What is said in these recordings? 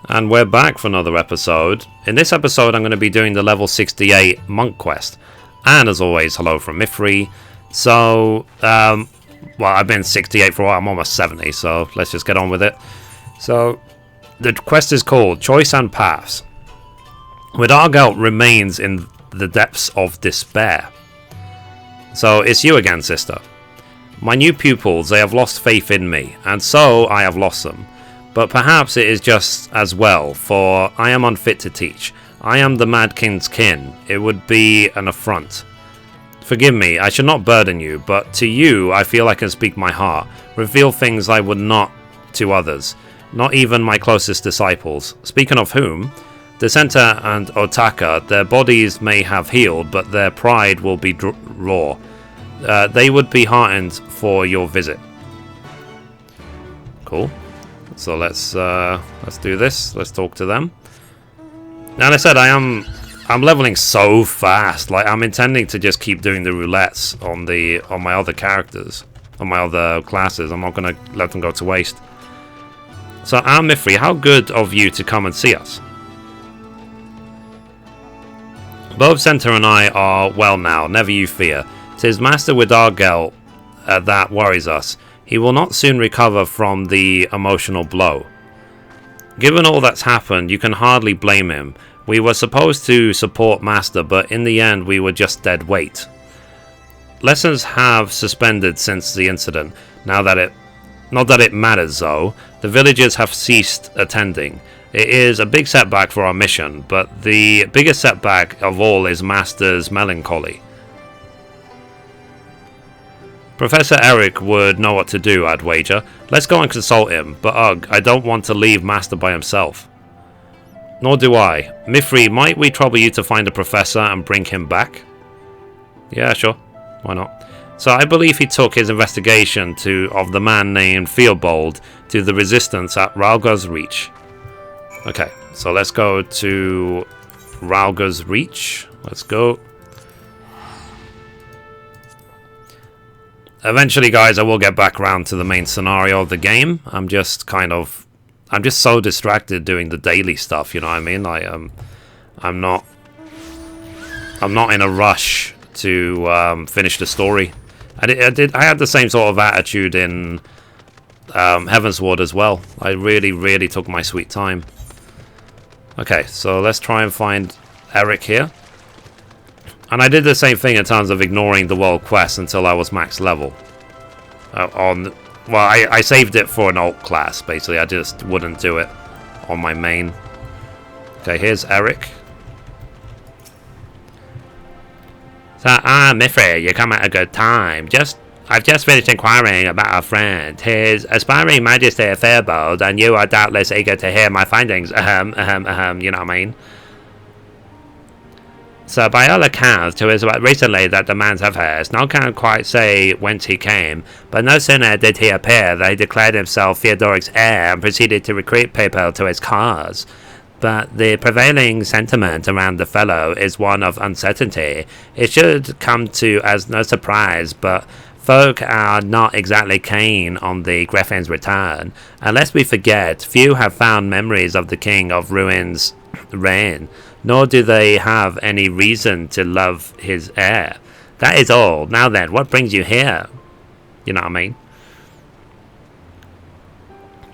And we're back for another episode. In this episode I'm going to be doing the level 68 monk quest. And as always, hello from Mithrie. So, well, I've been 68 for a while, I'm almost 70, so let's just get on with it. So, the quest is called Choice and Paths. Argelt remains in the depths of despair. So, it's you again, sister. My new pupils, they have lost faith in me, and so I have lost them. But perhaps it is just as well, for I am unfit to teach. I am the Mad King's kin. It would be an affront. Forgive me, I should not burden you, but to you I feel I can speak my heart, reveal things I would not to others, not even my closest disciples. Speaking of whom, Dissenter and Otaka, their bodies may have healed, but their pride will be raw. They would be heartened for your visit. Cool. So let's do this. Let's talk to them. And I said I'm leveling so fast. Like I'm intending to just keep doing the roulettes on my other characters, on my other classes. I'm not gonna let them go to waste. So Mithrie, how good of you to come and see us. Both Center and I are well now. Never you fear. 'Tis Master Argelt that worries us. He will not soon recover from the emotional blow. Given all that's happened, you can hardly blame him. We were supposed to support Master, but in the end we were just dead weight. Lessons have suspended since the incident. Not that it matters though. The villagers have ceased attending. It is a big setback for our mission, but the biggest setback of all is Master's melancholy. Professor Eric would know what to do, I'd wager. Let's go and consult him, but ugh, I don't want to leave Master by himself. Nor do I. Mithrie, might we trouble you to find a professor and bring him back? Yeah, sure. Why not? So I believe he took his investigation of the man named Theobald to the resistance at Ralga's Reach. Okay, so let's go to Ralga's Reach. Let's go. Eventually, guys, I will get back around to the main scenario of the game. I'm just so distracted doing the daily stuff, you know what I mean? I'm not in a rush to finish the story. I had the same sort of attitude in Heavensward as well. I really took my sweet time. Okay, so let's try and find Eric here. And I did the same thing in terms of ignoring the world quest until I was max level. I saved it for an alt class, basically. I just wouldn't do it on my main. Okay, here's Eric. So, Mithrie, you come at a good time. I've just finished inquiring about our friend, His Aspiring Majesty Theobald, and you are doubtless eager to hear my findings. You know what I mean? So by all accounts, it was recently that the man's affairs. No one can quite say whence he came, but no sooner did he appear than he declared himself Theodoric's heir and proceeded to recruit people to his cause. But the prevailing sentiment around the fellow is one of uncertainty. It should come to as no surprise, but folk are not exactly keen on the Griffin's return. And lest we forget, few have found memories of the King of Ruin's reign, nor do they have any reason to love his heir. That is all. Now then, what brings you here? You know what I mean?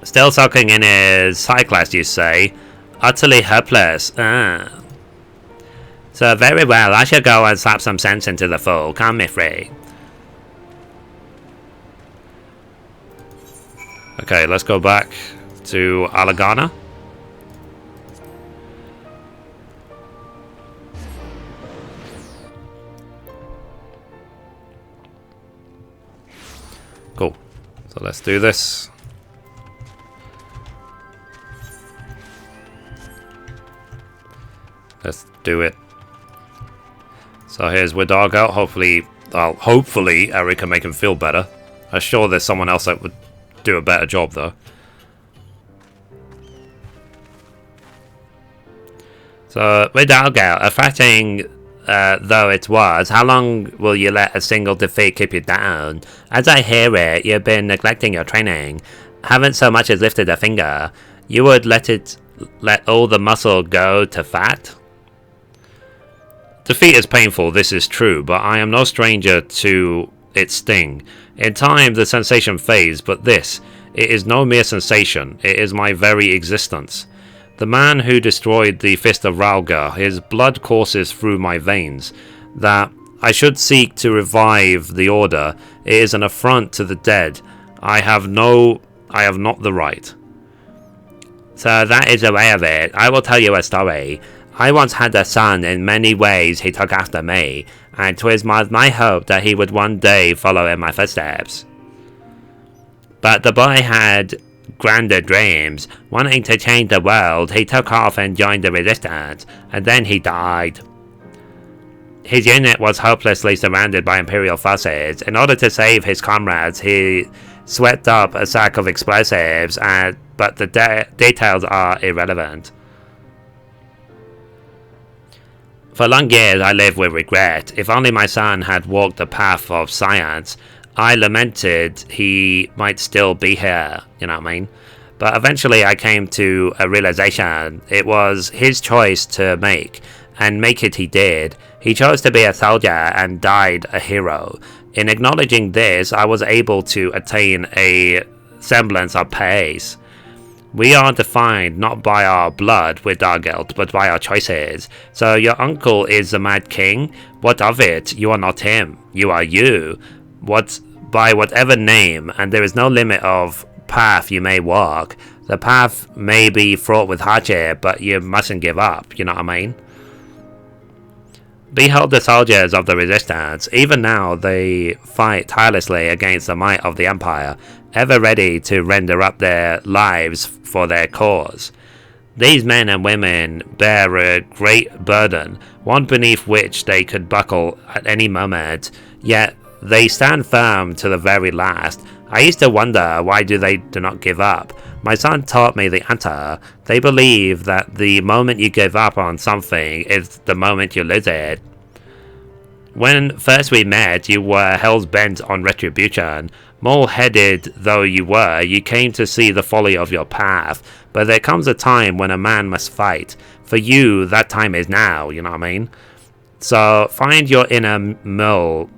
Still sulking in his high class, you say? Utterly helpless. So very well, I shall go and slap some sense into the fool. Come, Mithrie. Okay, let's go back to Alagana. Cool. So let's do this. Let's do it. So here's Argelt. Hopefully Eric can make him feel better. I'm sure there's someone else that would do a better job though. So Argelt, affecting though it was, how long will you let a single defeat keep you down? As I hear it, you've been neglecting your training. Haven't so much as lifted a finger. You would let let all the muscle go to fat? Defeat is painful, this is true, but I am no stranger to its sting. In time, the sensation fades, but this, it is no mere sensation, it is my very existence. The man who destroyed the Fist of Ralga, his blood courses through my veins. That I should seek to revive the Order, it is an affront to the dead. I have not the right. So that is the way of it. I will tell you a story. I once had a son, in many ways he took after me, and 'twas my hope that he would one day follow in my footsteps. But the boy had grander dreams. Wanting to change the world, he took off and joined the resistance, and then he died. His unit was hopelessly surrounded by Imperial forces. In order to save his comrades, he swept up a sack of explosives, but the details are irrelevant. For long years I lived with regret. If only my son had walked the path of science. I lamented he might still be here, you know what I mean? But eventually I came to a realization. It was his choice to make, and make it he did. He chose to be a soldier and died a hero. In acknowledging this, I was able to attain a semblance of peace. We are defined not by our blood with Dargelt, but by our choices. So your uncle is the Mad King? What of it? You are not him. You are you. By whatever name, and there is no limit of path you may walk. The path may be fraught with hardship, but you mustn't give up, you know what I mean? Behold the soldiers of the resistance. Even now they fight tirelessly against the might of the Empire, ever ready to render up their lives for their cause. These men and women bear a great burden, one beneath which they could buckle at any moment, yet they stand firm to the very last. I used to wonder, why do they not give up? My son taught me the answer. They believe that the moment you give up on something is the moment you lose it. When first we met, you were hell-bent on retribution. Mole-headed though you were, you came to see the folly of your path. But there comes a time when a man must fight. For you, that time is now, you know what I mean? So find your inner mill,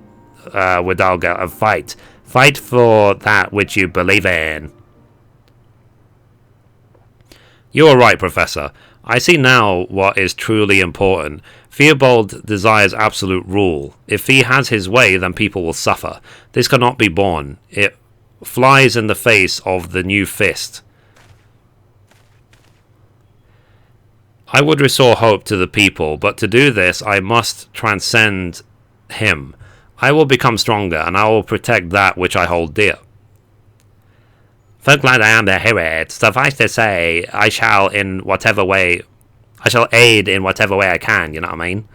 Widalga, and fight. Fight for that which you believe in. You are right, Professor. I see now what is truly important. Theobald desires absolute rule. If he has his way, then people will suffer. This cannot be borne. It flies in the face of the new fist. I would restore hope to the people, but to do this I must transcend him. I will become stronger, and I will protect that which I hold dear. So glad I am to hear it. Suffice to say, I shall aid in whatever way I can, you know what I mean?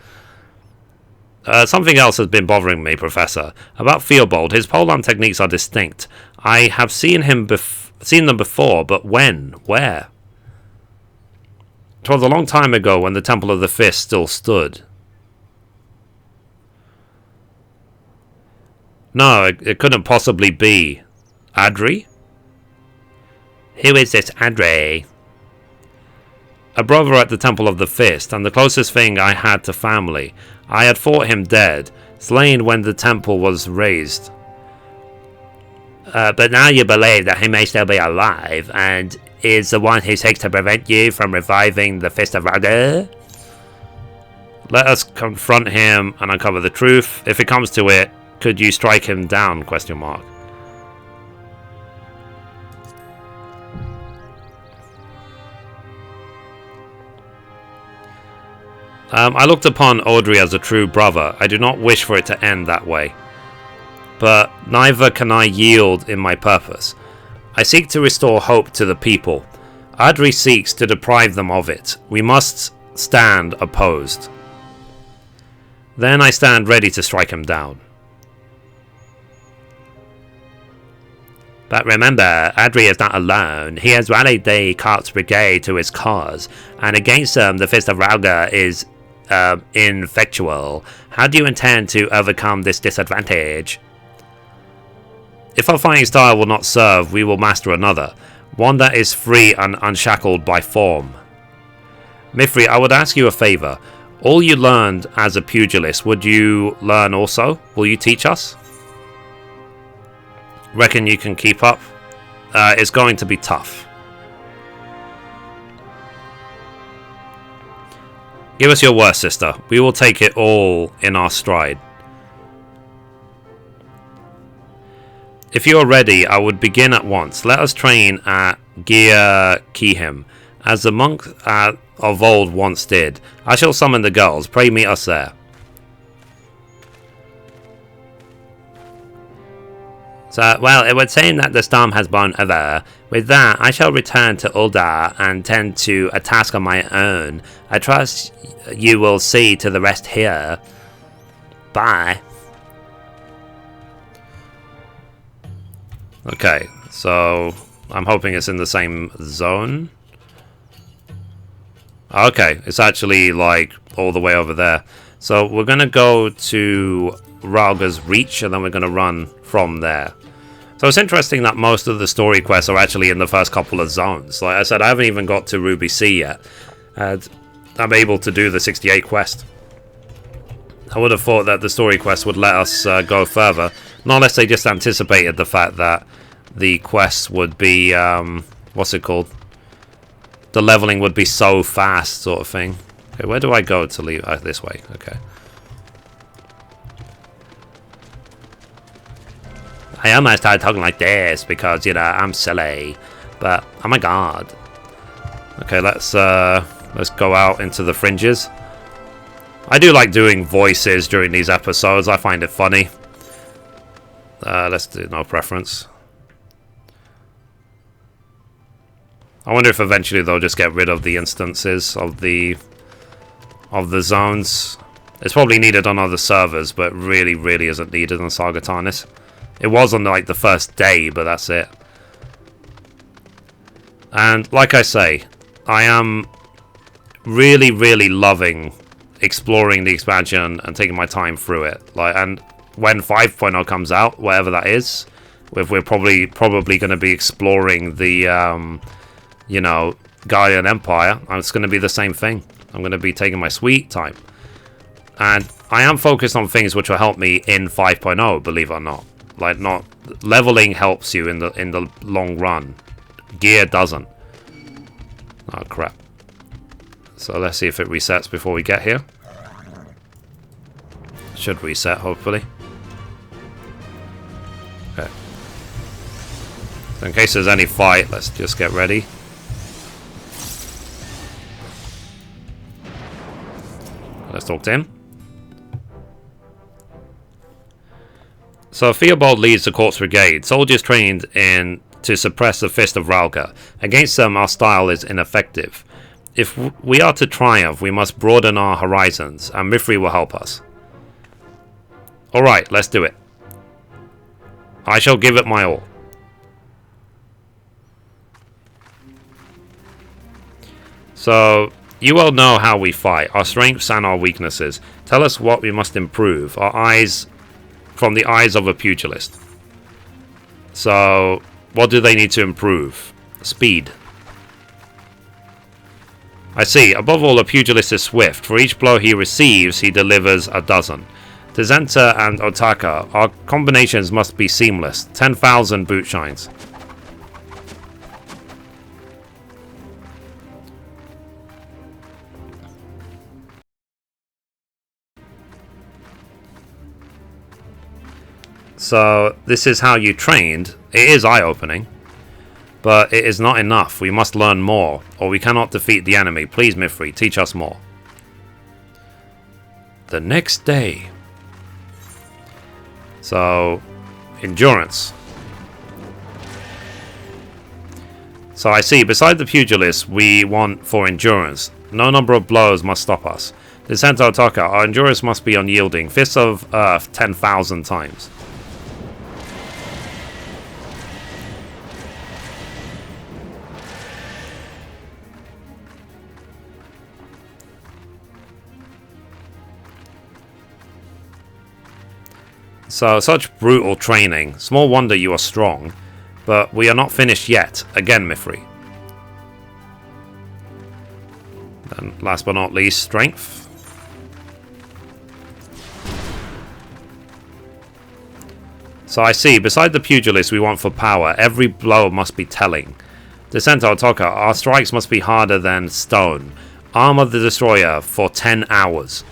Something else has been bothering me, Professor. About Theobald, his polearm techniques are distinct. I have seen them before, but when? Where? 'Twas a long time ago when the Temple of the Fist still stood. No, it couldn't possibly be. Adri? Who is this Adri? A brother at the Temple of the Fist, and the closest thing I had to family. I had thought him dead, slain when the temple was raised. But now you believe that he may still be alive, and is the one who seeks to prevent you from reviving the Fist of Raga? Let us confront him and uncover the truth. If it comes to it, could you strike him down? Question mark. I looked upon Audrey as a true brother. I do not wish for it to end that way. But neither can I yield in my purpose. I seek to restore hope to the people. Audrey seeks to deprive them of it. We must stand opposed. Then I stand ready to strike him down. But remember, Adri is not alone. He has rallied the Carts Brigade to his cause, and against them the Fist of Ralga is ineffectual. How do you intend to overcome this disadvantage? If our fighting style will not serve, we will master another, one that is free and unshackled by form. Mithrie, I would ask you a favor. All you learned as a pugilist, would you learn also? Will you teach us? Reckon you can keep up? It's going to be tough. Give us your worst, sister. We will take it all in our stride. If you are ready, I would begin at once. Let us train at Gia Kihim, as the monks of old once did. I shall summon the girls. Pray meet us there. So, well, it would seem that the storm has blown over. With that, I shall return to Uldar and tend to a task of my own. I trust you will see to the rest here. Bye. Okay, so I'm hoping it's in the same zone. Okay, it's actually like all the way over there. So we're going to go to Ralga's Reach and then we're going to run from there. So it's interesting that most of the story quests are actually in the first couple of zones. Like I said, I haven't even got to Ruby C yet. And I'm able to do the 68 quest. I would have thought that the story quest would let us go further. Not unless they just anticipated the fact that the quests would be, what's it called? The leveling would be so fast, sort of thing. Okay, where do I go to leave? This way, okay. I almost started talking like this because, you know, I'm silly. But, oh my god. Okay, let's go out into the fringes. I do like doing voices during these episodes. I find it funny. Let's do no preference. I wonder if eventually they'll just get rid of the instances of the zones. It's probably needed on other servers, but really isn't needed on Saga Tarnis. It was on like the first day, but that's it. And like I say, I am really loving exploring the expansion and taking my time through it. Like, and when 5.0 comes out, whatever that is, we're probably going to be exploring the you know, Gaian Empire. It's going to be the same thing. I'm going to be taking my sweet time. And I am focused on things which will help me in 5.0, believe it or not. Like, not leveling helps you in the long run. Gear doesn't. Oh crap. So let's see if it resets before we get here. Should reset, hopefully. Okay. So in case there's any fight, let's just get ready. Let's talk to him. So Theobald leads the Corpse Brigade, soldiers trained in to suppress the Fist of Ralga. Against them, our style is ineffective. If we are to triumph, we must broaden our horizons, and Mithrie will help us. Alright, let's do it. I shall give it my all. So, you all know how we fight, our strengths and our weaknesses. Tell us what we must improve. From the eyes of a pugilist. So, what do they need to improve? Speed. I see. Above all, a pugilist is swift. For each blow he receives, he delivers a dozen. To Zenta and Otaka, our combinations must be seamless. 10,000 boot shines. So, this is how you trained. It is eye-opening. But it is not enough. We must learn more, or we cannot defeat the enemy. Please, Mithrie, teach us more. The next day. So, endurance. So I see, beside the pugilist, we want for endurance. No number of blows must stop us. To Zenta Otaka, our endurance must be unyielding. Fists of Earth 10,000 times. So, such brutal training. Small wonder you are strong. But we are not finished yet. Again, Mithrie. And last but not least, strength. So I see, beside the pugilist we want for power, every blow must be telling. Dissento Otoka, our strikes must be harder than stone. Armor the destroyer for 10 hours.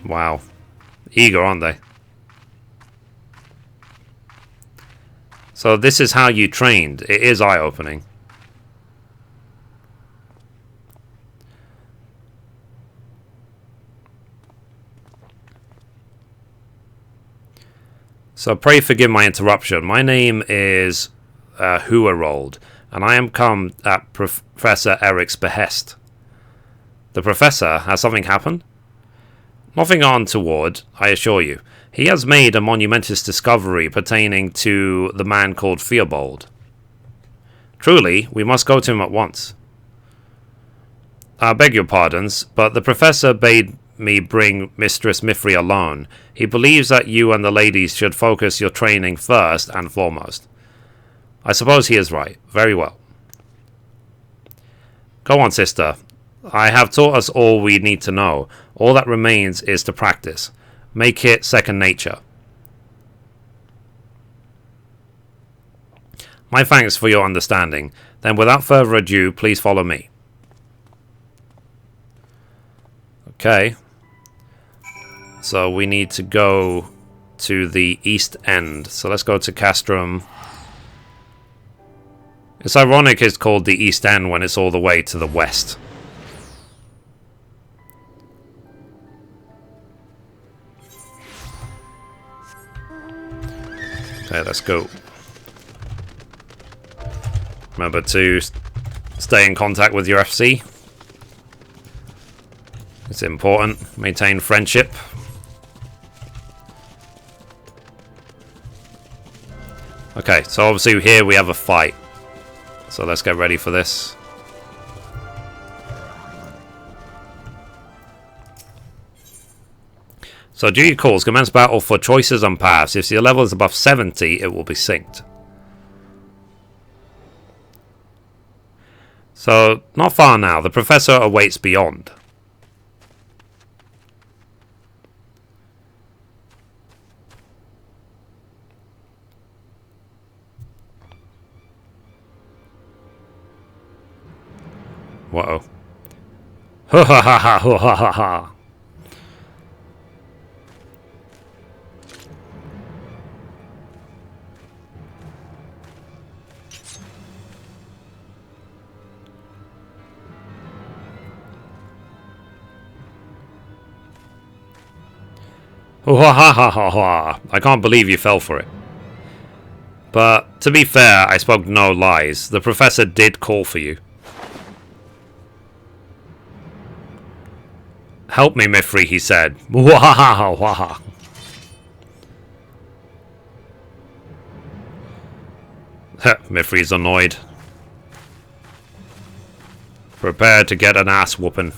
Wow. Eager, aren't they? So this is how you trained. It is eye-opening. So pray forgive my interruption. My name is Huarold, and I am come at Professor Eric's behest. The Professor, has something happened? Nothing untoward, I assure you. He has made a monumentous discovery pertaining to the man called Theobald. Truly, we must go to him at once. I beg your pardons, but the Professor bade me bring Mistress Mithrie alone. He believes that you and the ladies should focus your training first and foremost. I suppose he is right. Very well. Go on, sister. I have taught us all we need to know. All that remains is to practice. Make it second nature. My thanks for your understanding. Then without further ado, please follow me. Okay. So we need to go to the east end. So let's go to Castrum. It's ironic it's called the East End when it's all the way to the west. Okay, let's go. Remember to stay in contact with your FC. It's important. Maintain friendship. Okay, so obviously here we have a fight. So let's get ready for this. So duty calls, commence battle for choices and paths. If your level is above 70, it will be synced. So, not far now. The Professor awaits beyond. Whoa. Ha ha ha ha ha ha ha. I can't believe you fell for it. But, to be fair, I spoke no lies. The Professor did call for you. Help me, Mithrie, he said. Mithrie's annoyed. Prepare to get an ass whooping.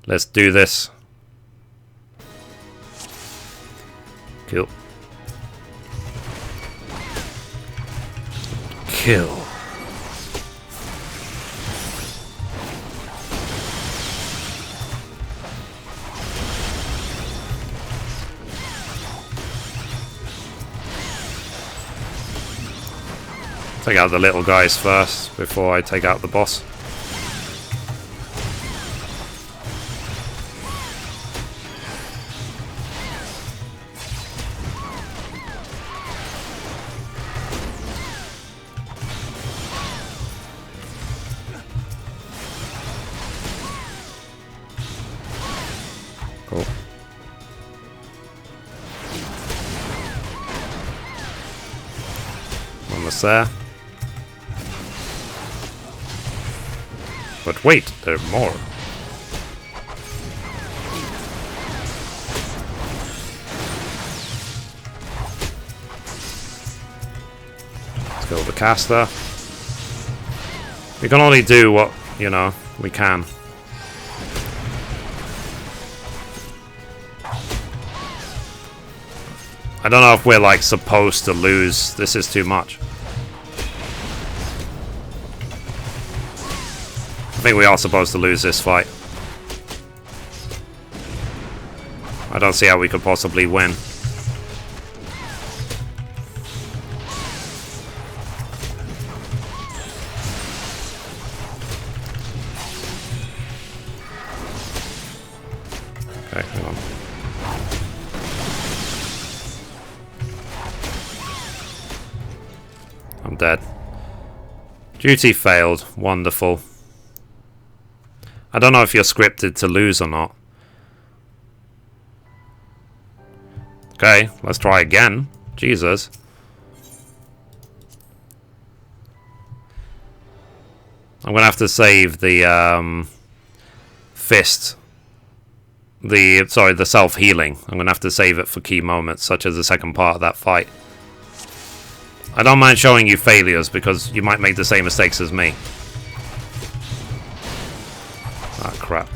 Let's do this. Kill. Kill. Take out the little guys first before I take out the boss. Cool. Almost there. But wait, there are more. Let's go with the caster. We can only do what, you know, we can. I don't know if we're like supposed to lose. This is too much. I think we are supposed to lose this fight. I don't see how we could possibly win. Okay, hang on. I'm dead. Duty failed. Wonderful. I don't know if you're scripted to lose or not. Okay, let's try again. Jesus. I'm gonna have to save the fist. The self-healing. I'm gonna have to save it for key moments, such as the second part of that fight. I don't mind showing you failures because you might make the same mistakes as me. Ah, crap.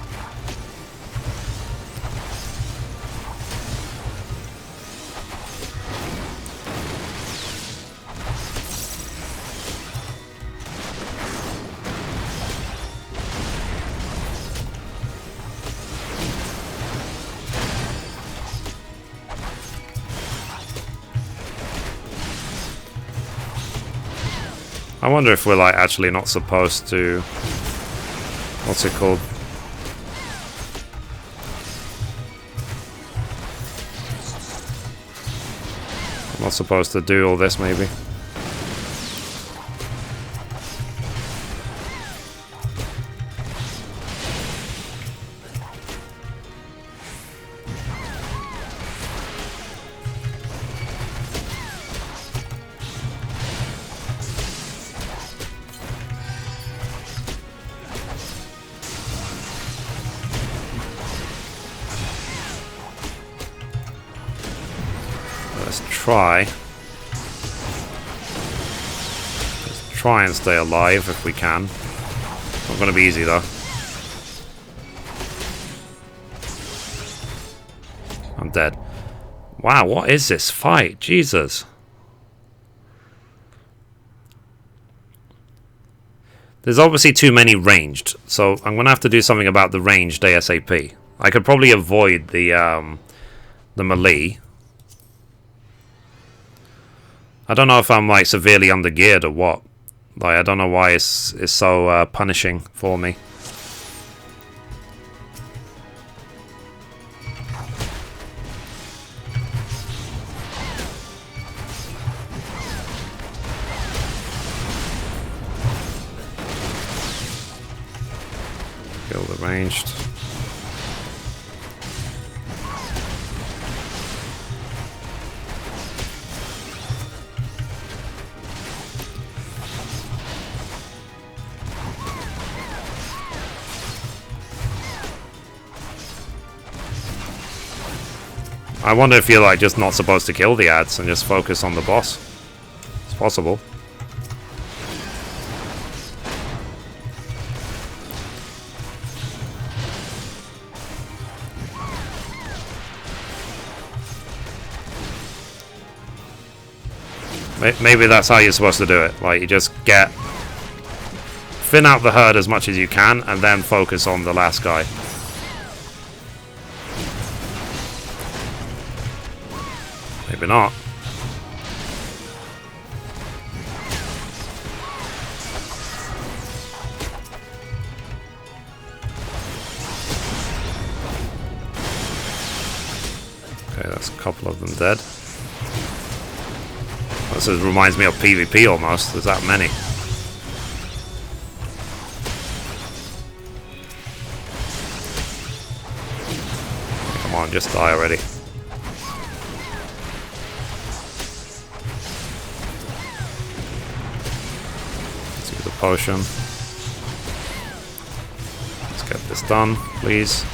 I wonder if we're like actually not supposed to... What's it called? I'm not supposed to do all this, maybe. Try. Let's try and stay alive if we can. Not going to be easy though. I'm dead. Wow, what is this fight? Jesus. There's obviously too many ranged, so I'm going to have to do something about the ranged ASAP. I could probably avoid the melee. I don't know if I'm like severely undergeared or what. Like, I don't know why it's so punishing for me. Kill the ranged. I wonder if you're like just not supposed to kill the ads and just focus on the boss. It's possible. Maybe that's how you're supposed to do it. Like, you just thin out the herd as much as you can and then focus on the last guy. Maybe not. Okay, that's a couple of them dead. This reminds me of PvP almost. There's that many. Come on, just die already. Potion. Let's get this done, please.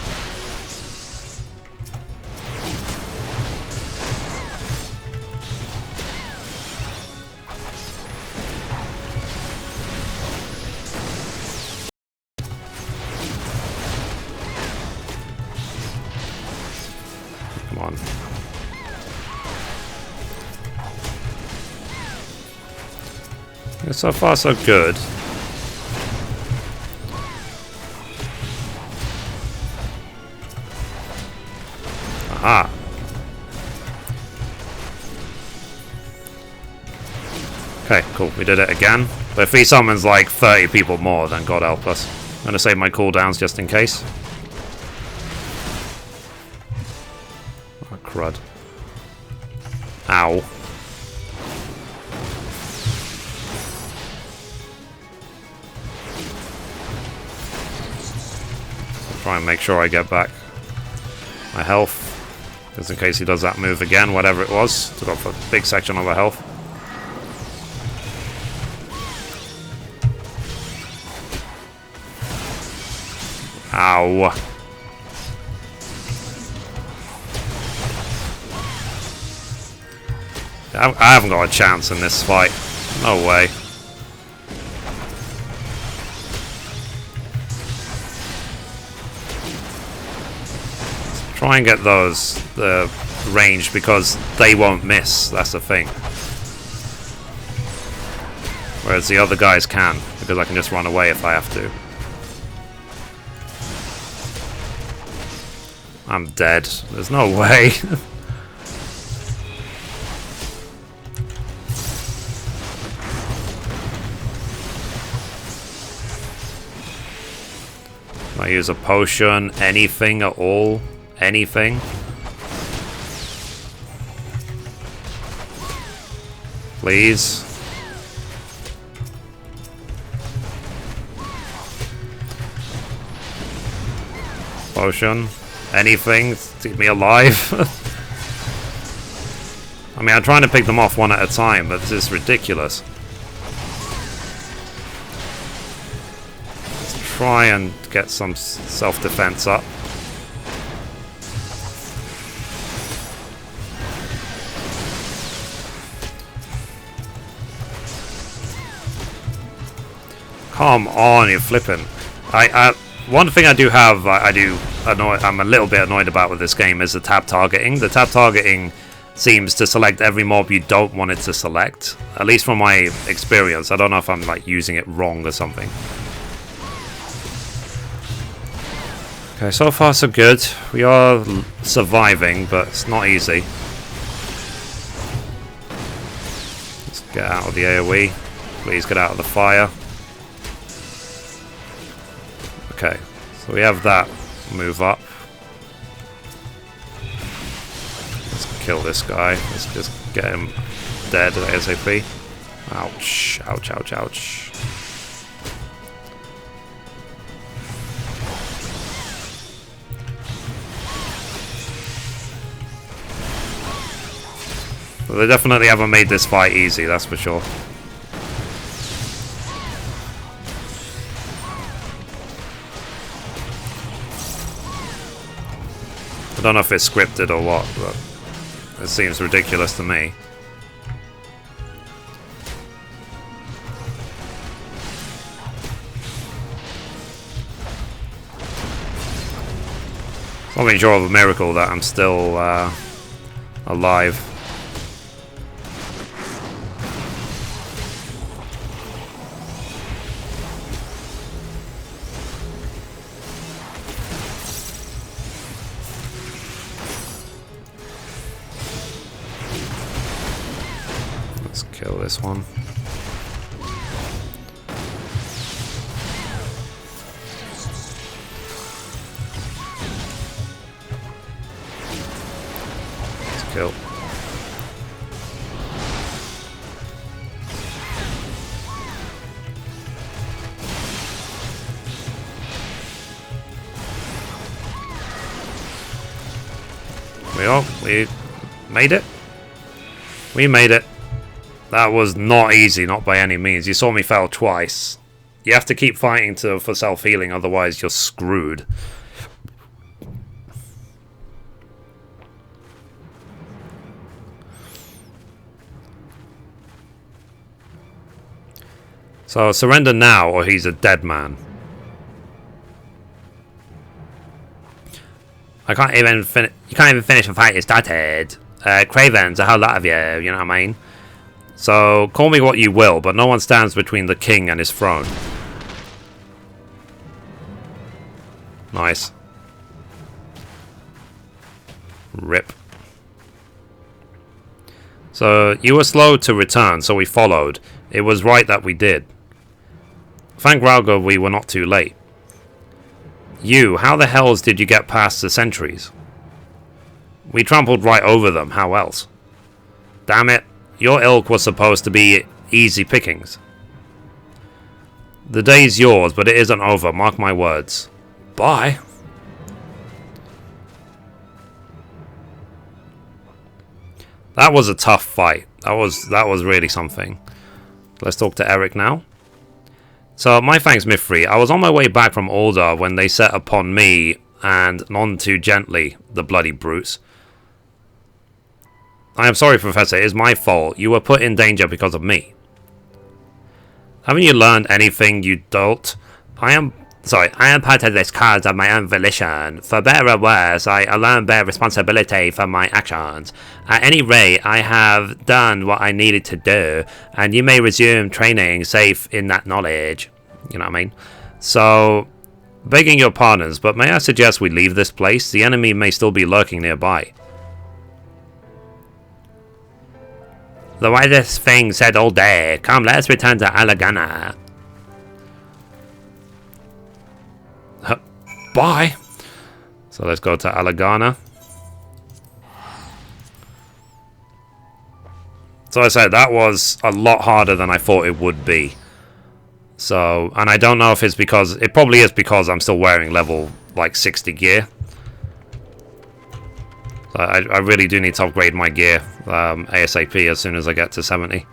Come on. So far, so good. Aha. Okay, cool. We did it again. But if he summons like 30 people more, then God help us. I'm going to save my cooldowns just in case. Oh, crud. Ow. Try and make sure I get back my health. Just in case he does that move again, whatever it was. Took off a big section of our health. Ow. I haven't got a chance in this fight. No way. Let's try and get those range because they won't miss. That's the thing. Whereas the other guys can, because I can just run away if I have to. I'm dead. There's no way. Can I use a potion? Anything at all? Anything? Please? Potion? Anything to keep me alive? I mean, I'm trying to pick them off one at a time, but this is ridiculous. Let's try and get some self-defense up. Come on, you're flipping. One thing I do have, I'm a little bit annoyed about with this game is the tab targeting. The tab targeting seems to select every mob you don't want it to select. At least from my experience. I don't know if I'm like using it wrong or something. Okay, so far so good. We are surviving, but it's not easy. Let's get out of the AoE. Please get out of the fire. Okay, so we have that move up. Let's kill this guy. Let's just get him dead ASAP. Ouch, ouch, ouch, ouch. Well, they definitely haven't made this fight easy, that's for sure. I don't know if it's scripted or what, but it seems ridiculous to me. Something short of a miracle that I'm still alive. Kill this one. Let's kill. We made it. We made it. That was not easy, not by any means. You saw me fail twice. You have to keep fighting for self-healing, otherwise you're screwed. So surrender now, or he's a dead man. You can't even finish a fight you started. Cravens, a whole lot of you, you know what I mean? So, call me what you will, but no one stands between the king and his throne. Nice. Rip. So, you were slow to return, so we followed. It was right that we did. Thank Rauga we were not too late. You, how the hells did you get past the sentries? We trampled right over them, how else? Damn it, your ilk was supposed to be easy pickings. The day's yours, but it isn't over, mark my words. Bye. That was a tough fight. That was really something. Let's talk to Eric now. So, my thanks, Mithrie. I was on my way back from Aldar when they set upon me, and none too gently, the bloody brutes. I am sorry, Professor. It is my fault. You were put in danger because of me. Haven't you learned anything, you dolt? I am part of this cause of my own volition. For better or worse, I alone bear responsibility for my actions. At any rate, I have done what I needed to do, and you may resume training safe in that knowledge. You know what I mean? So, begging your pardons, but may I suggest we leave this place? The enemy may still be lurking nearby. The wisest thing said all day. Come, let us return to Alagana. Bye. So let's go to Alagana. So I said that was a lot harder than I thought it would be. So, and I don't know if it's because, it probably is because I'm still wearing level like 60 gear. So I really do need to upgrade my gear ASAP as soon as I get to 70.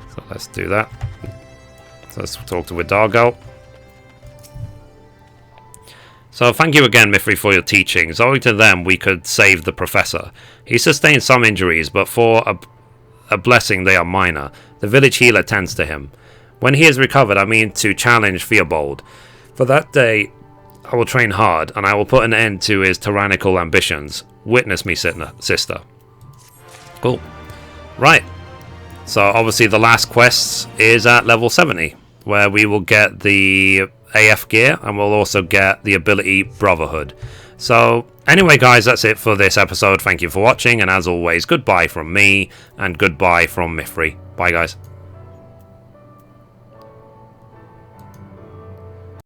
So let's do that. So let's talk to Widargo. So thank you again, Mithrie, for your teachings. Owing to them, we could save the Professor. He sustained some injuries, but for a blessing they are minor. The village healer tends to him. When he is recovered, I mean to challenge Theobald. For that day, I will train hard, and I will put an end to his tyrannical ambitions. Witness me, sister. Cool. Right. So obviously the last quest is at level 70, where we will get the AF gear, and we'll also get the ability Brotherhood. So anyway, guys, that's it for this episode. Thank you for watching, and as always, goodbye from me, and goodbye from Mithrie. Bye, guys.